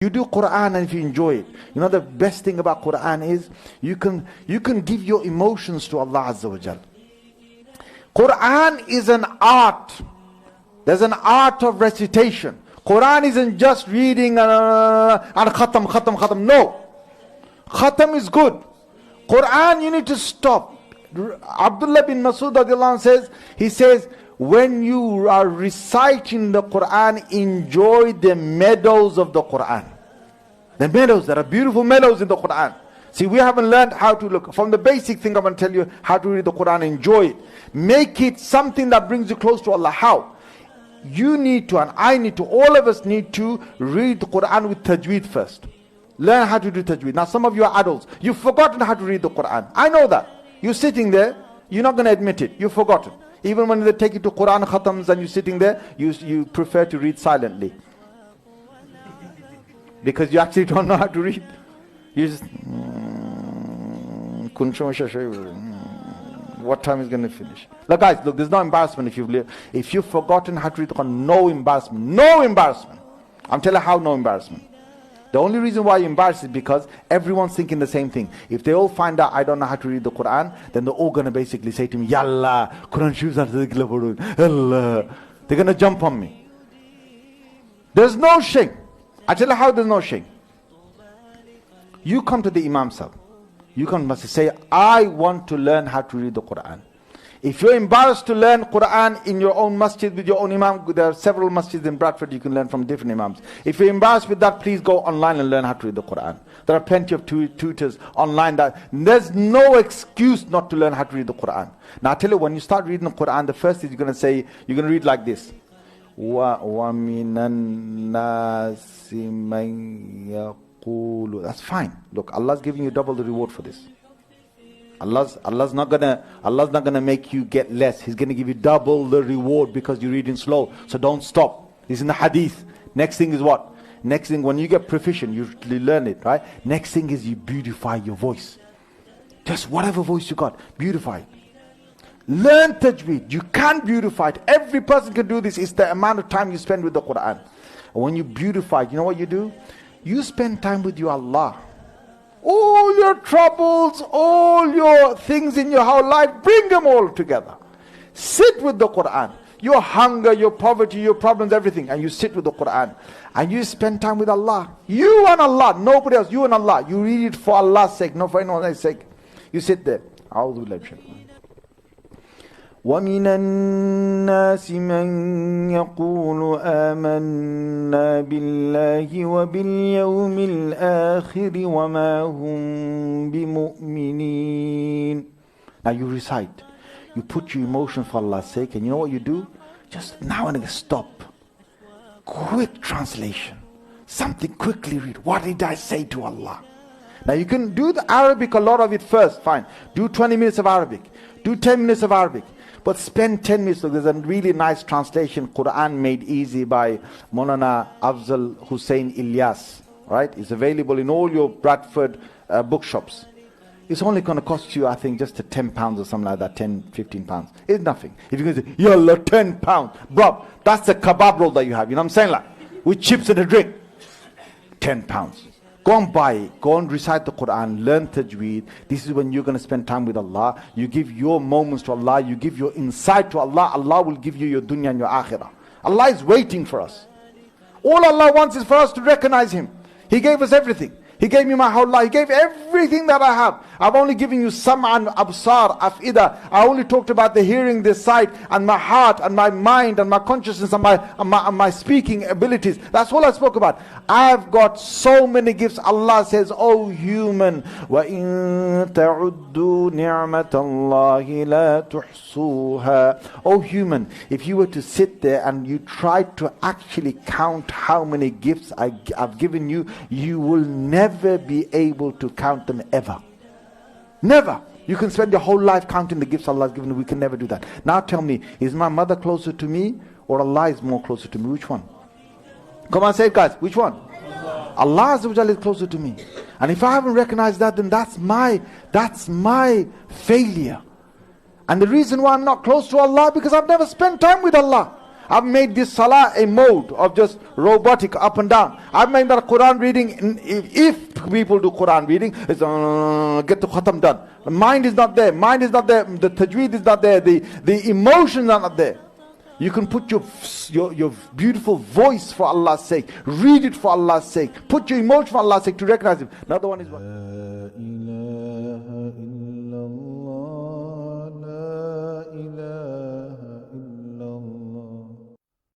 You do Quran, and if you enjoy it, you know the best thing about Quran is you can give your emotions to Allah Azza wa Jal. Quran is an art. There's an art of recitation. Quran isn't just reading and khatam. No. Khatam is good. Quran, you need to stop. Abdullah bin Masud radiallahu anhu says, when you are reciting the Quran, enjoy the meadows of the Quran. The meadows, there are beautiful meadows in the Quran. See, we haven't learned how to look. From the basic thing, I'm going to tell you how to read the Quran, enjoy it. Make it something that brings you close to Allah. How? You need to, and I need to, all of us need to read the Quran with tajweed first. Learn how to do tajweed. Now some of you are adults. You've forgotten how to read the Quran. I know that. You're sitting there. You're not going to admit it. You've forgotten. Even when they take you to Quran khatams and you're sitting there, you prefer to read silently. Because you actually don't know how to read. You just... what time is going to finish? Look guys, look, there's no embarrassment if you've forgotten how to read the Quran. No embarrassment. No embarrassment. I'm telling you how no embarrassment. The only reason why you're embarrassed is because everyone's thinking the same thing. If they all find out I don't know how to read the Quran, then they're all going to basically say to me, Yalla, Quran shoes are Allah. They're going to jump on me. There's no shame. I tell you how there's no shame. You come to the Imam Sahib. You can say, I want to learn how to read the Quran. If you're embarrassed to learn Quran in your own masjid with your own imam, there are several masjids in Bradford you can learn from different imams. If you're embarrassed with that, please go online and learn how to read the Quran. There are plenty of tutors online. There's no excuse not to learn how to read the Quran. Now I tell you, when you start reading the Quran, the first thing you're going to say, you're going to read like this. وَمِنَ النَّاسِ مَن يَقُولُ. That's fine. Look, Allah's giving you double the reward for this. Allah's not gonna make you get less. He's gonna give you double the reward because you're reading slow. So don't stop. This is in the hadith. Next thing is what? Next thing, when you get proficient, you learn it, right? Next thing is you beautify your voice. Just whatever voice you got, beautify it. Learn tajweed. You can beautify it. Every person can do this. It's the amount of time you spend with the Quran. And when you beautify it, you know what you do? You spend time with your Allah. All your troubles, all your things in your whole life, bring them all together. Sit with the Quran. Your hunger, your poverty, your problems, everything. And you sit with the Quran. And you spend time with Allah. You and Allah, nobody else. You and Allah. You read it for Allah's sake, not for anyone else's sake. You sit there. A'udhu billahi minash shaitanir rajim. وَمِنَ النَّاسِ مَن يَقُولُ آمَنَّا بِاللَّهِ وَبِالْيَوْمِ الْآخِرِ وَمَا هُمْ بِمُؤْمِنِينَ. Now you recite. You put your emotion for Allah's sake, and you know what you do? Just now and again stop. Quick translation. Something quickly read. What did I say to Allah? Now you can do the Arabic, a lot of it first, fine. Do 20 minutes of Arabic. Do 10 minutes of Arabic. But spend 10 minutes. There's a really nice translation, Quran Made Easy, by Maulana Afzal Hussain Ilyas. Right? It's available in all your Bradford bookshops. It's only going to cost you, I think, just £10 or something like that, 10, 15 pounds. It's nothing. If you're going to say, yallah, £10. Bro, that's the kebab roll that you have. You know what I'm saying? Like, with chips and a drink. £10. Go and buy it. Go and recite the Quran. Learn tajweed. This is when you're going to spend time with Allah. You give your moments to Allah. You give your insight to Allah. Allah will give you your dunya and your akhirah. Allah is waiting for us. All Allah wants is for us to recognize Him. He gave us everything. He gave me my whole life. He gave everything that I have. I've only given you sam'an, absar, afida. I only talked about the hearing, the sight, and my heart, and my mind, and my consciousness, and my speaking abilities. That's all I spoke about. I've got so many gifts. Allah says, oh human, وَإِن تَعُدُّوا نِعْمَةَ اللَّهِ لَا تُحْصُوهَا. Oh human, if you were to sit there and you tried to actually count how many gifts I've given you, you will never be able to count them ever. Never. You can spend your whole life counting the gifts Allah has given you. We can never do that. Now tell me, is my mother closer to me or Allah is more closer to me? Which one? Come on, say it guys. Which one? Allah Azza wa Jalla is closer to me. And if I haven't recognized that, then that's my failure. And the reason why I'm not close to Allah, because I've never spent time with Allah. I've made this salah a mode of just robotic up and down. I've made that Quran reading, if people do Quran reading, it's get the khatam done. The mind is not there. Mind is not there. The tajweed is not there. The emotions are not there. You can put your beautiful voice for Allah's sake. Read it for Allah's sake. Put your emotion for Allah's sake to recognize Him. Another one is what?